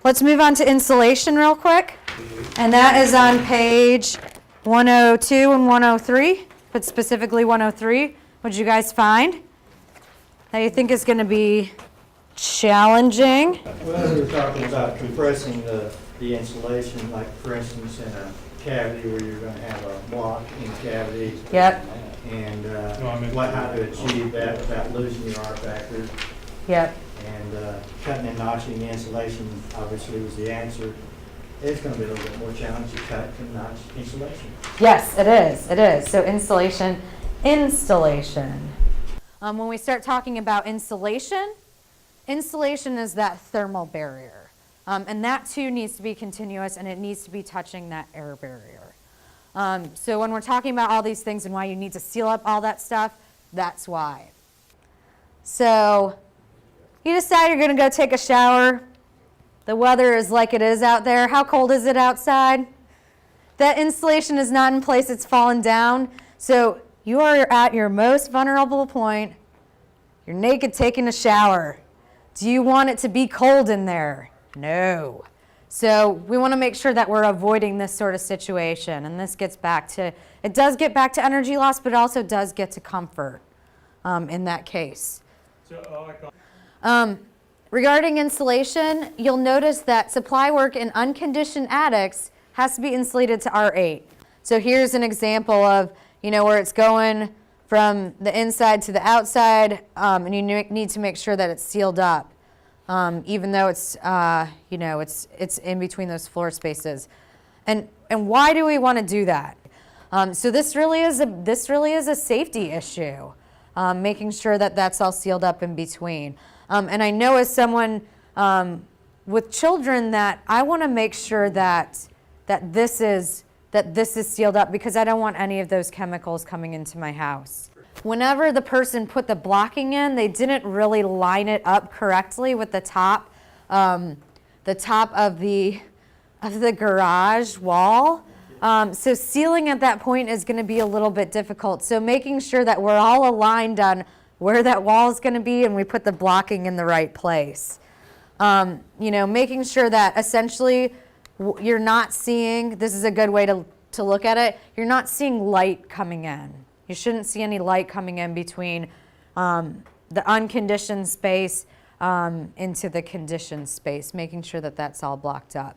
Let's move on to insulation real quick. And that is on page 102 and 103, but specifically 103. What did you guys find that you think is going to be challenging? Well, we were talking about compressing the insulation, like for instance in a cavity where you're going to have a block in cavity. Yep. And how to achieve that without losing your R factor. Yep. And cutting and notching the insulation obviously was the answer. It's going to be a little bit more challenging to cut and notch insulation. Yes, it is. It is. So installation. When we start talking about insulation is that thermal barrier. And that too needs to be continuous, and it needs to be touching that air barrier. So when we're talking about all these things and why you need to seal up all that stuff, that's why. So you decide you're going to go take a shower. The weather is like it is out there. How cold is it outside? That insulation is not in place. It's fallen down. So you are at your most vulnerable point. You're naked taking a shower. Do you want it to be cold in there? No. So we want to make sure that we're avoiding this sort of situation. And this gets back to, it does get back to energy loss, but it also does get to comfort in that case. Regarding insulation, you'll notice that supply work in unconditioned attics has to be insulated to R8. So here's an example of, where it's going from the inside to the outside, and you need to make sure that it's sealed up, even though it's, it's in between those floor spaces. And why do we want to do that? So this really is a safety issue, making sure that that's all sealed up in between. And I know as someone with children that I want to make sure that this is sealed up, because I don't want any of those chemicals coming into my house. Whenever the person put the blocking in, they didn't really line it up correctly with the top of the garage wall. So sealing at that point is going to be a little bit difficult. So making sure that we're all aligned on where that wall is going to be and we put the blocking in the right place. Making sure that essentially you're not seeing, this is a good way to look at it, you're not seeing light coming in. You shouldn't see any light coming in between the unconditioned space into the conditioned space, making sure that that's all blocked up.